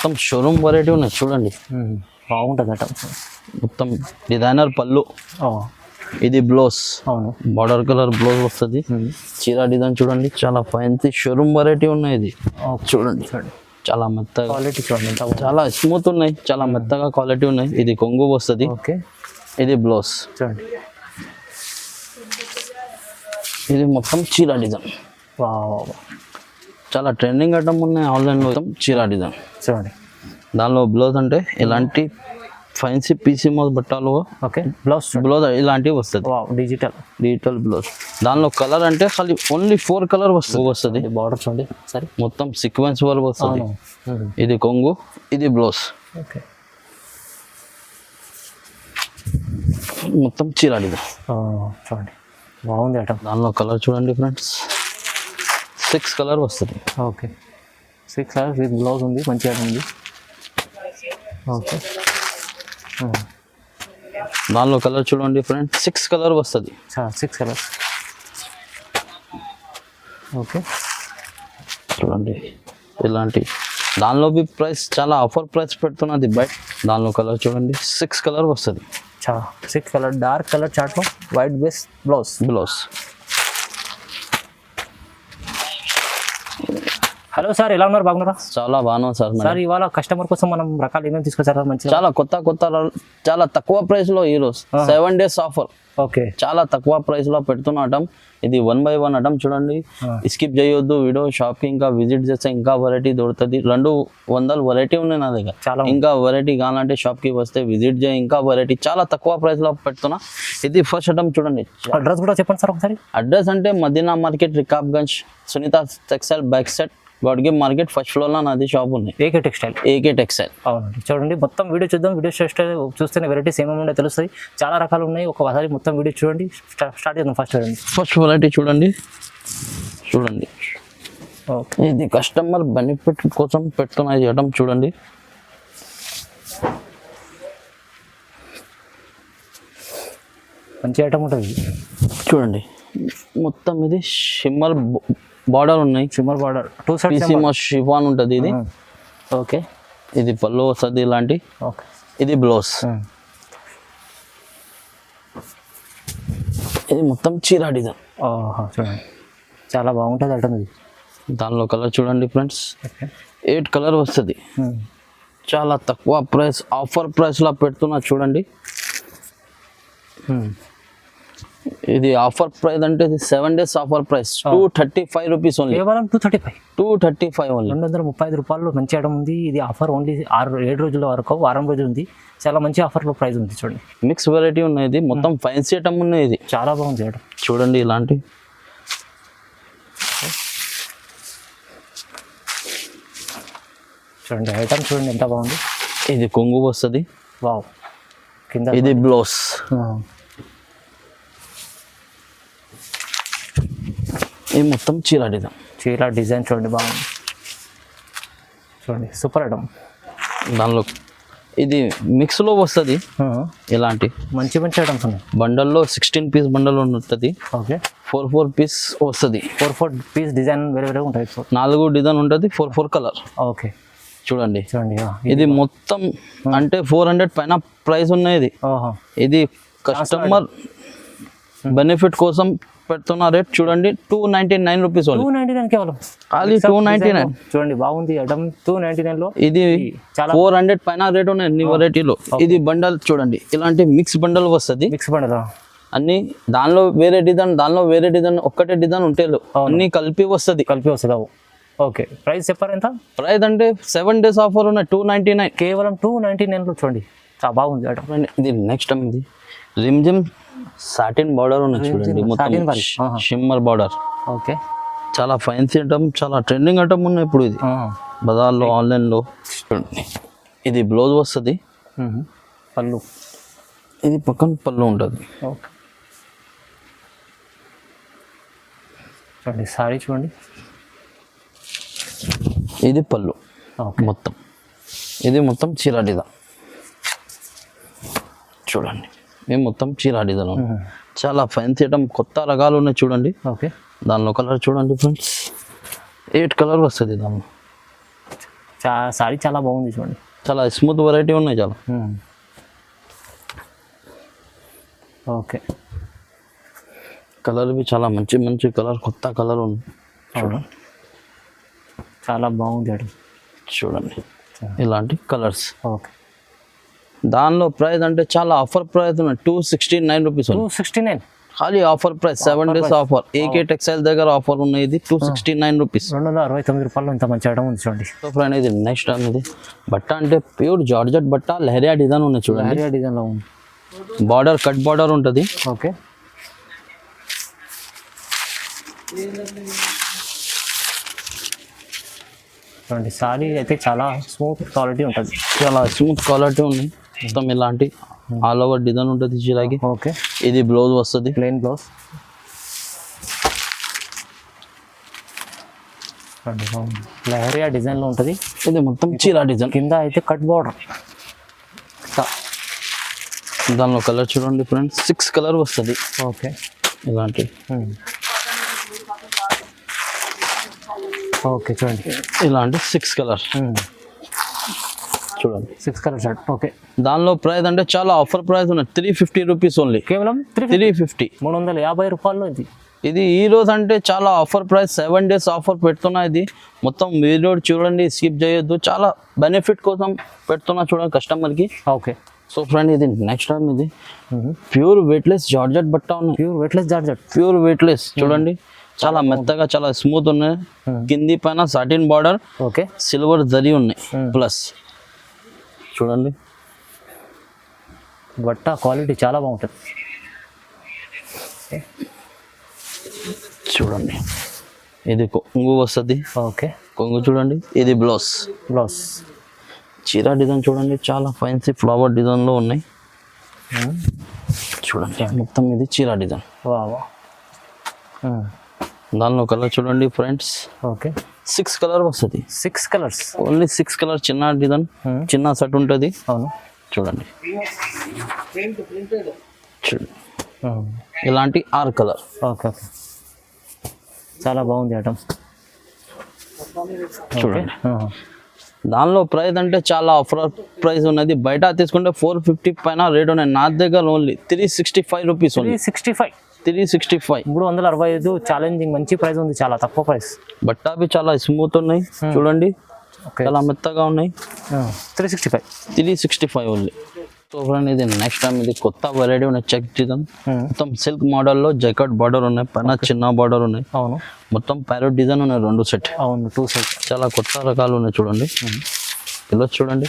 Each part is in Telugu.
మొత్తం షోరూమ్ వెరైటీ ఉన్నాయి చూడండి. బాగుంటుందట. మొత్తం డిజైనర్ పళ్ళు, ఇది బ్లౌజ్, అవును బార్డర్ కలర్ బ్లౌజ్ వస్తుంది. చీర డిజైన్ చూడండి, చాలా ఫ్యాన్సీ షోరూమ్ వెరైటీ ఉన్నాయి. ఇది చూడండి చాలా మెత్తగా, క్వాలిటీ చూడండి, చాలా స్మూత్ ఉన్నాయి, చాలా మెత్తగా క్వాలిటీ ఉన్నాయి. ఇది కొంగు వస్తుంది. ఓకే, ఇది బ్లౌజ్ చూడండి. ఇది మొత్తం చీర డిజైన్, చాలా ట్రెండింగ్ ఐటమ్ ఉన్నాయి ఆన్లైన్లో. మొత్తం చీర డిజైన్ చూడండి. దానిలో బ్లౌజ్ అంటే ఇలాంటి ఫ్యాన్సీ పీసీ మోస్ బట్టాలు, ఓకే బ్లౌజ్ ఇలాంటివి వస్తుంది. Digital blouse. దానిలో కలర్ అంటే ఖాళీ ఓన్లీ 4 కలర్ వస్తుంది. బార్డర్ చూడండి సరే, మొత్తం సీక్వెన్స్ వర్క్ వస్తుంది. ఇది కొంగు, ఇది బ్లౌజ్, ఓకే మొత్తం చీర డిజైన్ చూడండి. బాగుంది ఐటమ్. దానిలో కలర్ చూడండి ఫ్రెండ్స్, 6 కలర్ వస్తుంది. ఓకే 6 కలర్స్ విత్ బ్లౌజ్ ఉంది, మంచి ఐటమ్ ఉంది. ఓకే, దానిలో కలర్ చూడండి ఫ్రెండ్స్, 6 కలర్ వస్తుంది. 6 కలర్స్. ఓకే చూడండి ఇలాంటి. దానిలో బి ప్రైస్ చాలా ఆఫర్ ప్రైస్ పెడుతున్నది బయట. దానిలో కలర్ చూడండి, 6 కలర్ వస్తుంది. 6 కలర్, డార్క్ కలర్ చార్ట్లో white base blouse. Hello sir, ఎలా ఉన్నారు? బాగున్నారా? చాలా బాగున్నాం సార్. సార్ ఇవాళ కస్టమర్ కోసం మనం రకాలు ఏమేమి తీసుకొచ్చారా? మంచి చాలా కొత్త చాలా తక్కువ ప్రైస్ లో ఈరోజు 7 days ఆఫర్. ఓకే, చాలా తక్కువ ప్రైస్ లో పెడుతున్న ఐటమ్ ఇది. 1 by 1 ఐటమ్ చూడండి, స్కిప్ చేయొద్దు వీడియో. షాప్ కి ఇంకా విజిట్ చేస్తే ఇంకా వెరైటీ దొరుకుతుంది. 200 వెరైటీ ఉన్నాయి నా దగ్గర. చాలా ఇంకా వెరైటీ కావాలంటే షాప్ కి వస్తే విజిట్ చేయి. ఇంకా వెరైటీ చాలా తక్కువ ప్రైస్ లో పెడుతున్నా. ఇది ఫస్ట్ ఐటమ్ చూడండి. అడ్రస్ కూడా చెప్పండి సార్ ఒకసారి. అడ్రస్ అంటే Madina market, Rikabganj, Sunitha textile back side, గాడ్గివ్ మార్కెట్ ఫస్ట్ ఫ్లోర్ లో నాది షాప్ ఉంది. AK textile. అవునండి. చూడండి మొత్తం వీడియో చూద్దాం. వీడియో చూస్తేనే వెరైటీస్ ఏమేమి ఉన్నాయో తెలుస్తాయి. చాలా రకాలు ఉన్నాయి. ఒకసారి మొత్తం వీడియో చూడండి. స్టార్ట్ చేద్దాం. ఫస్ట్ వెరైటీ చూడండి. ఓకే, ఇది కస్టమర్ బెనిఫిట్ కోసం పెడుతున్న ఐటమ్ చూడండి. మంచి ఐటమ్ ఉంటుంది చూడండి. మొత్తం ఇది షిమ్మర్ బార్డర్ ఉన్నాయి. షిమ్మర్ బార్డర్, 2 sides షిఫాన్ ఉంటుంది ఇది. ఓకే, ఇది పళ్ళు వస్తుంది ఇలాంటి. ఓకే, ఇది బ్లౌజ్. ఇది మొత్తం చీర డిజైన్. చూడండి చాలా బాగుంటుంది ఐటమ్ ఇది. దానిలో కలర్ చూడండి ఫ్రెండ్స్, 8 కలర్ వస్తుంది. చాలా తక్కువ ప్రైస్, ఆఫర్ ప్రైస్ లా పెడుతున్నా చూడండి. ఇది ఆఫర్ ప్రైస్ అంటే ఇది 7 days offer price, 235 rupees only. కేవలం 235 ఓన్లీ, 235 రూపాయలు. మంచి ఐటమ్ ఉంది ఇది. ఆఫర్ ఓన్లీ 6-7 రోజుల వరకు, వారం రోజులు ఉంది. చాలా మంచి ఆఫర్లో ప్రైస్ ఉంది చూడండి. మిక్స్ వెరైటీ ఉన్నాయి. ఇది మొత్తం ఫ్యాన్సీ ఐటమ్ ఉన్నాయి. ఇది చాలా బాగుంది ఐటమ్ చూడండి. ఇలాంటి చూడండి ఐటమ్ చూడండి ఎంత బాగుంది. ఇది కొంగు వస్తుంది. వావ్, కింద ఇది బ్లౌజ్. ఇది మొత్తం చీర డిజైన్ చూడండి బాగుంది. చూడండి సూపర్ ఐటమ్. దానిలో ఇది మిక్స్ లో వస్తుంది. ఇలాంటి మంచి ఐటమ్స్ ఉన్నాయి. బండల్లో 16 పీస్ బండల్ ఉంటుంది. ఓకే, 4 పీస్ వస్తుంది. 4 పీస్ డిజైన్ వేరే ఉంటాయి. 4 డిజైన్ ఉంటుంది, 4 కలర్. ఓకే, చూడండి. ఇది మొత్తం అంటే 400 పైన ప్రైస్ ఉన్నాయి. ఇది కస్టమర్ బెనిఫిట్ కోసం పెడుతున్న రేట్ చూడండి. 299 రూపీస్. 299 కేవలం, ఖాళీ 299. చూడండి బాగుంది ఐటమ్. 299 లో ఇది 400 పైన రేట్ ఉన్నాయి అన్ని వెరైటీలో. ఇది బండల్ చూడండి, ఇలాంటి మిక్స్ బండల్ వస్తుంది. మిక్స్ బండల్ అన్ని. దానిలో వేరే డిజైన్ ఒక్కటే డిజైన్ ఉంటే అన్ని కలిపి వస్తుంది. ఓకే, ప్రైస్ చెప్పారు ఎంత? ప్రైస్ అంటే 7 days ఆఫర్ ఉన్నాయి, 299. కేవలం 299 లో చూడండి చాలా బాగుంది ఐటమ్. ఇది నెక్స్ట్ టైం ఇది రిమ్జిమ్ సాటిన్ బార్డర్ ఉన్నాయి చూడండి. మొత్తం షిమ్మర్ బార్డర్. ఓకే, చాలా ఫ్యాన్సీ ఐటమ్, చాలా ట్రెండింగ్ ఐటమ్ ఉన్నాయి ఇప్పుడు. ఇది బజార్లో, ఆన్లైన్లో. ఇది బ్లౌజ్ వస్తుంది. పళ్ళు, ఇది పక్కన పళ్ళు ఉంటుంది. ఓకే, చూడండి సారీ చూడండి. ఇది పళ్ళు మొత్తం. ఇది మొత్తం చీర డిజైన్ చూడండి. మేము మొత్తం చీర డిజైన్. చాలా ఫ్యాన్సీ ఐటమ్, కొత్త రకాలు ఉన్నాయి చూడండి. ఓకే, దానిలో కలర్ చూడండి ఫ్రెండ్స్, 8 కలర్ వస్తుంది. దానిలో సారీ చాలా బాగుంది చూడండి. చాలా స్మూత్ వెరైటీ ఉన్నాయి చాలా. ఓకే, కలర్ బి చాలా మంచి మంచి కలర్, కొత్త కలర్ ఉంది. అవును, చాలా బాగుంది అది. చూడండి ఇలాంటి కలర్స్. ఓకే, దానిలో ప్రైస్ అంటే చాలా ఆఫర్ ప్రైస్ ఉన్నాయి. 269 రూపీస్ ఉంది. 269 ఖాళీ offer price, 7 days offer. AK textile దగ్గర ఆఫర్ ఉన్నాయి. ఇది 269 రూపీస్. 269 రూపాయలు ఇంత మంచి ఐటమ్ ఉంది చూడండి. సో ఫ్రెండ్ ఇది నెక్స్ట్ టైం ఇది బట్ట అంటే ప్యూర్ జార్జెట్ బట్ట, లెహరియా డిజైన్ ఉన్నాయి చూడండి. లహరియా డిజైన్లో ఉంది. బార్డర్ కట్ బార్డర్ ఉంటుంది. ఓకే, చూడండి సారీ అయితే చాలా స్మూత్ క్వాలిటీ ఉంటుంది. చాలా స్మూత్ క్వాలిటీ ఉంది. మొత్తం ఇలాంటి ఆల్ ఓవర్ డిజైన్ ఉంటుంది చీరకి. ఓకే, ఇది బ్లౌజ్ వస్తుంది, ప్లెయిన్ బ్లౌజ్. లహరియా డిజైన్లో ఉంటుంది. ఇది మొత్తం చీర డిజైన్. కింద అయితే కట్ బార్డర్. దానిలో కలర్ చూడండి ఫ్రెండ్స్, 6 కలర్ వస్తుంది. ఓకే, ఇలాంటి. ఓకే చూడండి ఇలాంటి 6 కలర్ చూడండి. 6 కలర్ షర్ట్. ఓకే, దానిలో ప్రైస్ అంటే చాలా ఆఫర్ ప్రైస్ ఉన్నాయి. 350 రూపీస్ ఓన్లీ. కేవలం 350. 350 రూపాయలు ఇది. ఇది ఈ రోజు అంటే చాలా ఆఫర్ ప్రైస్, 7 days ఆఫర్ పెడుతున్నా. ఇది మొత్తం వీడియో చూడండి, స్కిప్ చేయొద్దు. చాలా బెనిఫిట్ కోసం పెడుతున్నా చూడండి కస్టమర్కి. ఓకే, సో ఫ్రెండ్ ఇది నెక్స్ట్ టైం ఇది ప్యూర్ వెయిట్లెస్ జార్జెట్ బట్ట ఉన్నాయి. Pure weightless georgette. Pure weightless చూడండి, చాలా మెత్తగా చాలా స్మూత్ ఉన్నాయి. కింది పైన satin border, okay, silver zari ఉన్నాయి ప్లస్. చూడండి బట్ట క్వాలిటీ చాలా బాగుంటుంది. చూడండి ఇది కొంగు వస్తుంది. ఓకే, కొంగు చూడండి. ఇది బ్లౌజ్. బ్లౌజ్ చీర డిజైన్ చూడండి, చాలా ఫ్యాన్సీ ఫ్లవర్ డిజైన్లో ఉన్నాయి. చూడండి మొత్తం ఇది చీర డిజైన్. వావ్. దానిలో కలర్ చూడండి ఫ్రెండ్స్, ఓకే, 6 కలర్ వస్తుంది. 6 కలర్స్ ఓన్లీ 6 కలర్. చిన్న డిజైన్, చిన్న సెట్ ఉంటుంది. అవును, చూడండి ఇలాంటి 6 కలర్. ఓకే, ఓకే, చాలా బాగుంది ఐటమ్ చూడండి. దానిలో ప్రైస్ అంటే చాలా ఆఫర్ ప్రైస్ ఉన్నది. బయట తీసుకుంటే 450 పైన రేట్ ఉన్నాయి. నా దగ్గర ఓన్లీ 365 రూపీస్. 365. 365. 365 ఛాలెంజింగ్ మంచి ప్రైస్ ఉంది, చాలా తక్కువ ప్రైస్. బట్ట అవి చాలా స్మూత్ ఉన్నాయి చూడండి, చాలా మెత్తగా ఉన్నాయి. 365. 365 ఓన్లీ. సో ఫ్రెండ్ ఇది నెక్స్ట్ టైం ఇది కొత్త వెరైటీ ఉన్నాయి. చెక్ డిజైన్ మొత్తం సిల్క్ మోడల్లో జైకట్ బార్డర్ ఉన్నాయి, పైన చిన్న బార్డర్ ఉన్నాయి. అవును, మొత్తం ప్యారెట్ డిజైన్ ఉన్నాయి 2 సెట్. అవును, 2 సెట్. చాలా కొత్త రకాలు ఉన్నాయి చూడండి. ఇలా చూడండి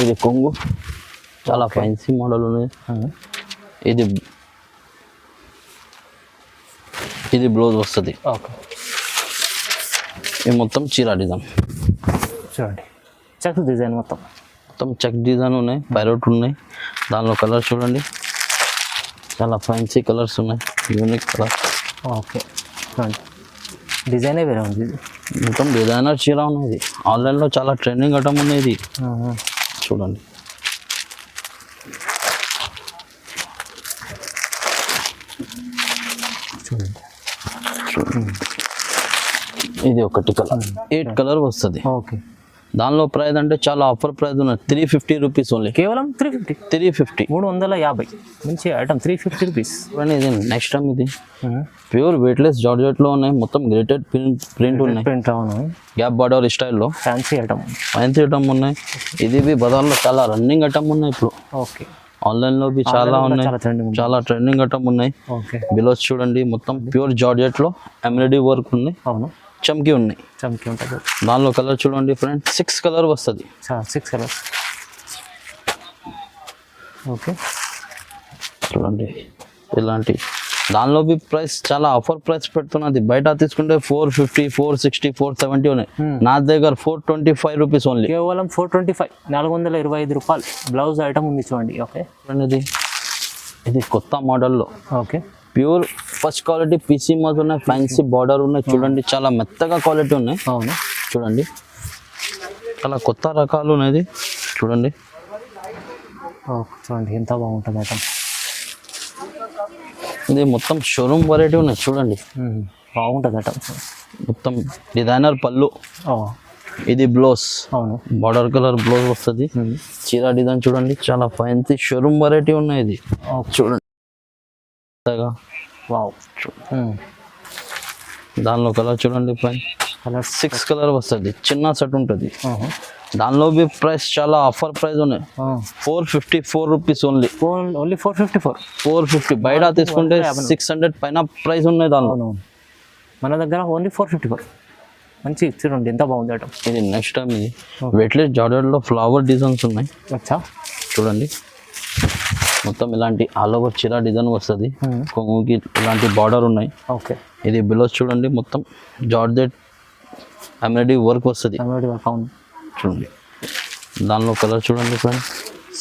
ఇది కొంగు, చాలా ఫ్యాన్సీ మోడల్ ఉన్నాయి. ఇది బ్లౌజ్ వస్తుంది. ఓకే, ఇది మొత్తం చీర డిజైన్. చూడండి చెక్ డిజైన్ మొత్తం చెక్ డిజైన్ ఉన్నాయి, ప్యారెట్ ఉన్నాయి. దానిలో కలర్ చూడండి, చాలా ఫ్యాన్సీ కలర్స్ ఉన్నాయి, యూనిక్ కలర్. ఓకే, చూడండి డిజైనే వేరే ఉంది. మొత్తం డిజైనర్ చీర ఉన్నాయి. ఇది ఆన్లైన్లో చాలా ట్రెండింగ్ ఐటమ్ ఉంది. ఇది చూడండి. చూడండి ఇది ఒకటి కలర్, 8 కలర్ వస్తుంది. ఓకే, దానిలో ప్రైస్ అంటే చాలా ఆఫర్ ప్రైస్ ఉన్నాయి. 350 రూపీస్ ఓన్లీ. కేవలం 350. 350 మంచి ఐటమ్. 350 రూపీస్. ఇది నెక్స్ట్ టైం ఇది ప్యూర్ వెయిట్లెస్ జార్జెట్లో ఉన్నాయి. మొత్తం గ్రేటెడ్ ప్రింట్ ఉన్నాయి. ప్రింట్. అవును, గ్యాప్ బార్డర్ స్టైల్లో ఫ్యాన్సీ ఐటమ్. ఉన్నాయి. ఇది బి బజార్లో చాలా రన్నింగ్ ఐటమ్ ఉన్నాయి ఇప్పుడు. ఓకే, ఆన్లైన్లో బి చాలా ఉన్నాయి, చాలా ట్రెండింగ్ ఐటమ్ ఉన్నాయి. ఓకే, బిలోస్ చూడండి మొత్తం ప్యూర్ జార్జెట్లో ఎంబ్రాయిడరీ వర్క్ ఉన్నాయి. అవును, చమ్కీ ఉన్నాయి. చమ్కీ ఉంటుంది. దానిలో కలర్ చూడండి ఫ్రెండ్, 6 కలర్ వస్తుంది. 6 కలర్స్. ఓకే, చూడండి ఇలాంటి. దానిలో బి ప్రైస్ చాలా ఆఫర్ ప్రైస్ పెడుతున్నది. బయట తీసుకుంటే 450, 460, 470 ఉన్నాయి. నా దగ్గర 425 రూపీస్ ఓన్లీ. కేవలం 425. 425 రూపాయలు. బ్లౌజ్ ఐటమ్ ఉంది చూడండి. ఓకే, ఇది కొత్త మోడల్లో. Okay, pure first quality PC moss ఉన్నాయి, ఫ్యాన్సీ బార్డర్ ఉన్నాయి. చూడండి చాలా మెత్తగా క్వాలిటీ ఉన్నాయి. అవును, చూడండి చాలా కొత్త రకాలు ఉన్నాయి. చూడండి చూడండి ఎంత బాగుంటుంది ఐటమ్. ఇది మొత్తం షోరూమ్ వెరైటీ ఉన్నాయి. చూడండి బాగుంటుంది ఐటమ్. మొత్తం డిజైనర్ పళ్ళు, ఇది బ్లౌజ్ అవును. బార్డర్ కలర్ బ్లౌజ్ వస్తుంది. చీర డిజైన్ చూడండి చాలా ఫ్యాన్సీ షోరూమ్ వెరైటీ ఉన్నాయి. ఇది చూడండి వావ్. దానిలో కలర్ చూడండి ఫ్రెండ్, కలర్ 6 కలర్ వస్తుంది. చిన్న సెట్ ఉంటుంది. దానిలో బి ప్రైస్ చాలా ఆఫర్ ప్రైస్ ఉన్నాయి. 454 రూపీస్ ఓన్లీ. ఓన్లీ 454. 450 బయట తీసుకుంటే 600 పైన ప్రైస్ ఉన్నాయి దానిలో. అవును, మన దగ్గర ఓన్లీ 454. మంచి చూడండి ఎంత బాగుంది ఐటమ్. ఇది నెక్స్ట్ టైం ఇది వెట్లెస్ జార్జెట్లో ఫ్లవర్ డిజైన్స్ ఉన్నాయి. అచ్చా చూడండి మొత్తం ఇలాంటి ఆల్ ఓవర్ చీర డిజైన్ వస్తుంది. కొంగుకి ఇలాంటి బార్డర్ ఉన్నాయి. ఓకే. ఇది బ్లౌజ్ చూడండి మొత్తం జార్జెట్ ఎంబ్రాయిడరీ వర్క్ వస్తుంది. అవును చూడండి దానిలో కలర్ చూడండి ఫ్రెండ్,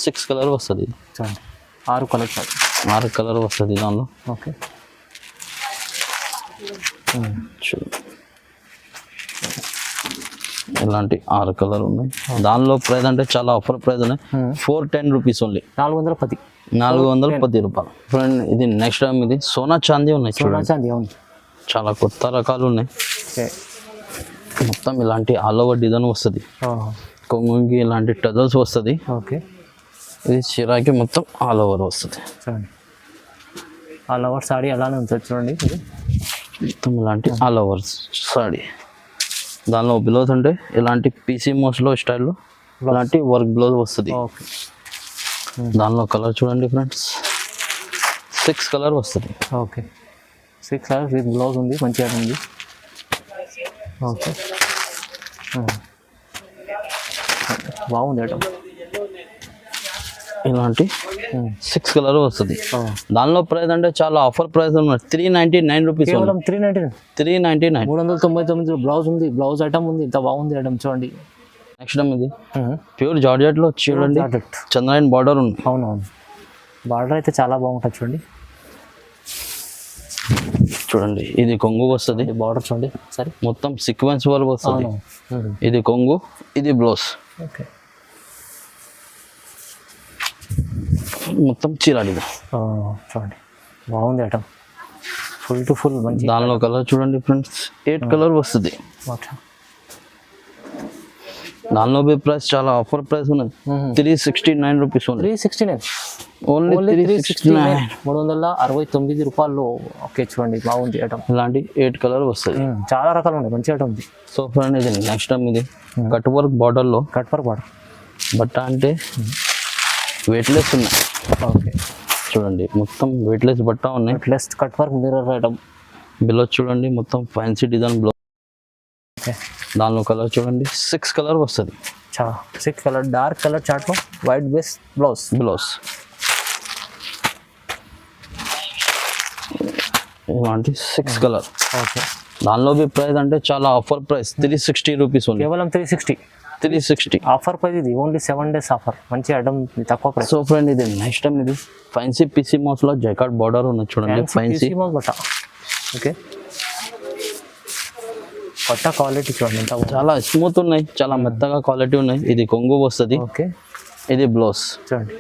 6 కలర్ వస్తుంది. చూడండి 6 కలర్ 6 కలర్ వస్తుంది దానిలో. ఓకే. చూడండి ఇలాంటి 6 కలర్ ఉన్నాయి. దానిలో ప్రైస్ అంటే చాలా ఆఫర్ ప్రైస్ ఉన్నాయి. 410 రూపీస్ ఓన్లీ. 410. 410 రూపాయలు ఫ్రెండ్. ఇది నెక్స్ట్ టైం ఇది సోనా చాందీ ఉన్నాయి. చూడండి అవును, చాలా కొత్త రకాలు ఉన్నాయి. మొత్తం ఇలాంటి ఆల్ ఓవర్ డిజైన్ వస్తుంది. కొంగుకి ఇలాంటి టజల్స్ వస్తుంది. ఓకే. ఇది చీరాకి మొత్తం ఆల్ ఓవర్ వస్తుంది. చూడండి ఆల్ ఓవర్ సాడీ అలానే ఉంటుంది. చూడండి ఇది మొత్తం ఇలాంటి ఆల్ ఓవర్ సాడీ. దానిలో బ్లౌజ్ అంటే ఇలాంటి పీసీ మోస్లో స్టైల్లో ఇలాంటి వర్క్ బ్లౌజ్ వస్తుంది. ఓకే. దానిలో కలర్ చూడండి ఫ్రెండ్స్, 6 కలర్ వస్తుంది. ఓకే. 6 కలర్స్ విత్ బ్లౌజ్ ఉంది, మంచిగా ఉంది. ఓకే. బాగుంది ఐటమ్. ఇలాంటి 6 కలర్ వస్తుంది. దానిలో ప్రైస్ అంటే చాలా ఆఫర్ ప్రైస్ ఉన్నాయి. 399 రూపీస్. కేవలం 399. 399. 399 బ్లౌజ్ ఉంది, బ్లౌజ్ ఐటమ్ ఉంది. ఇంత బాగుంది ఐటమ్ చూడండి. నెక్స్ట్ టైం ఇది ప్యూర్ జార్జెట్లో చూడండి చంద్రాయన్ బార్డర్ ఉంది. అవునవును, బార్డర్ అయితే చాలా బాగుంటుంది. చూడండి చూడండి ఇది కొంగు వస్తుంది. బార్డర్ చూడండి సరే, మొత్తం సీక్వెన్స్ వర్క్ వస్తుంది. ఇది కొంగు, ఇది బ్లౌజ్. ఓకే. మొత్తం చీరాడిగా చూడండి బాగుంది ఐటమ్, ఫుల్ టు ఫుల్ మంచి. దానిలో కలర్ చూడండి ఫ్రెండ్స్, 8 కలర్ వస్తుంది. దానిలో బి ప్రైస్ చాలా ఆఫర్ ప్రైస్ ఉన్నది. 369 రూపీస్ ఓన్లీ. 369 ఓన్లీ 369. 369 రూపాయలు. ఓకే చూడండి బాగుంది ఐటమ్. ఇలాంటి 8 కలర్ వస్తుంది. చాలా రకాలు ఉన్నాయి, మంచి ఐటమ్ ఉంది. సో ఫ్రెండ్ ఇది నెక్స్ట్ టైం ఇది కట్ వర్క్ బార్డర్లో. కట్ వర్క్ బార్డర్ బట్ట అంటే వెయిట్లెస్ ఉన్నాయి. ఓకే. చూడండి మొత్తం వెయిట్లెస్ బట్ట ఉన్నాయి. Plus cut work mirror item. Blouse చూడండి మొత్తం ఫ్యాన్సీ డిజైన్ బ్లౌజ్. ఓకే. దానిలో కలర్ చూడండి 6 కలర్ వస్తుంది. 6 కలర్ డార్క్ కలర్ చార్ట్లో వైట్ బేస్ బ్లౌజ్. ఇలాంటి 6 కలర్. ఓకే. దానిలో బి ప్రైస్ అంటే చాలా ఆఫర్ ప్రైస్ 360 రూపీస్ ఓన్లీ. కేవలం 360 ఆఫర్ ప్రైస్. ఇది ఓన్లీ 7 days ఆఫర్. మంచి ఐటమ్, తక్కువ ప్రైస్. సో ఫ్రెండ్ ఇది నెక్స్ట్ టైం ఇది ఫ్యాన్సీ పీసీ మోస్లో జైకార్డ్ బార్డర్ ఉన్నది. చూడండి ఫ్యాన్సీ బట్ట. ఓకే. బట్ట క్వాలిటీ చూడండి ఎంత చాలా స్మూత్ ఉన్నాయి, చాలా మెత్తగా క్వాలిటీ ఉన్నాయి. ఇది కొంగు వస్తుంది. ఓకే. ఇది బ్లౌజ్ చూడండి.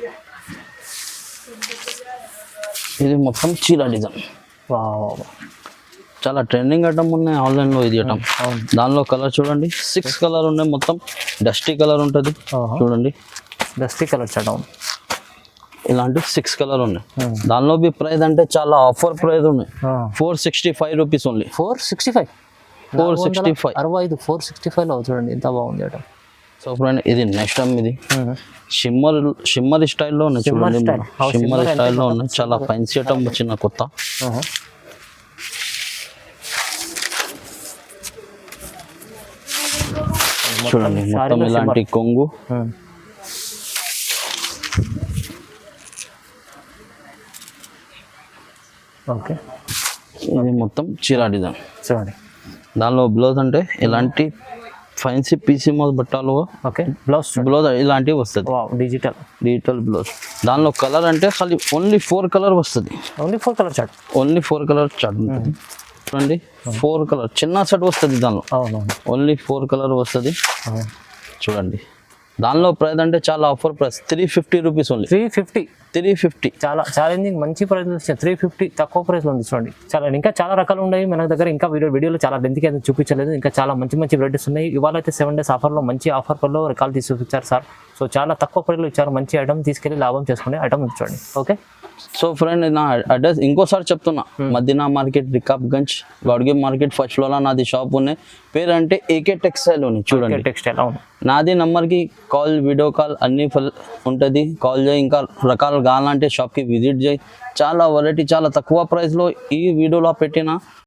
ఇది మొత్తం చీర డిజైన్. వావ్, చాలా ట్రెండింగ్ ఐటమ్ ఉన్నాయి ఆన్లైన్లో. ఇది ఐటమ్ దానిలో కలర్ చూడండి 6 కలర్ ఉన్నాయి. మొత్తం డస్టీ కలర్ ఉంటుంది. చూడండి డస్టీ కలర్ చడం. ఇలాంటి 6 కలర్ ఉన్నాయి. దానిలో బి ప్రైస్ అంటే చాలా ఆఫర్ ప్రైస్ ఉన్నాయి. 465 రూపీస్ ఓన్లీ. 465. 465. 465లో చూడండి ఎంత బాగుంది ఐటమ్. సో ఫ్రెండ్ ఇది నెక్స్ట్ టైం ఇది షిమ్మర్ స్టైల్లో ఉన్నాయి. చూడండి షిమ్మర్ స్టైల్లో ఉన్నాయి. చాలా ఫ్యాన్సీ ఐటమ్ వచ్చిన కొత్త. చూడండి మొత్తం ఇలాంటి కొంగు. ఓకే. ఇది మొత్తం చీర డిజైన్. చూడండి దానిలో బ్లౌజ్ అంటే ఇలాంటి ఫ్యాన్సీ పీసీ మోస్ బట్టాలు. ఓకే. బ్లౌజ్ ఇలాంటివి వస్తుంది. Digital blouse. దానిలో కలర్ అంటే ఖాళీ ఓన్లీ 4 కలర్ వస్తుంది. Only 4 colour chart. Only 4 colour chart ఉంటుంది. చూడండి 4 కలర్ చిన్న సెట్ వస్తుంది దానిలో. ఓన్లీ 4 కలర్ వస్తుంది. చూడండి దానిలో ప్రైస్ అంటే చాలా ఆఫర్ ప్రైస్ 350 రూపీస్ ఓన్లీ. 350. 350 చాలా ఛాలెంజింగ్ మంచి ప్రైస్ వచ్చింది. 350 తక్కువ ప్రైస్లో ఉంది చూడండి. చాలా ఇంకా చాలా రకాలు ఉన్నాయి మన దగ్గర. ఇంకా వీడియోలో చాలా లెంత్కి అయితే చూపించలేదు. ఇంకా చాలా మంచి మంచి వెరైటీస్ ఉన్నాయి. ఇవాళ అయితే 7 days ఆఫర్లో మంచి ఆఫర్లో రకాలు తీసి చూపించారు సార్. సో చాలా తక్కువ ప్రైస్లో ఇచ్చారు. మంచి ఐటమ్ తీసుకెళ్ళి లాభం చేసుకునే ఐటమ్ చూడండి. ఓకే సో ఫ్రెండ్ నా అడ్రస్ ఇంకోసారి చెప్తున్నా, మదీనా మార్కెట్, రికాబ్గంజ్, గౌడ్గి మార్కెట్ ఫస్ట్ ఫ్లోర్లో నాది షాప్ ఉన్నాయి. పేరు అంటే ఏకే టెక్స్టైల్ ఉంది చూడండి. టెక్స్టైల్ అవును. నాది నంబర్కి కాల్, వీడియో కాల్ అన్నీ ఫుల్ ఉంటుంది. కాల్ చేయి. ఇంకా రకాలు కావాలంటే షాప్కి విజిట్ చేయి. చాలా వెరైటీ చాలా తక్కువ ప్రైస్లో ఈ వీడియోలో పెట్టిన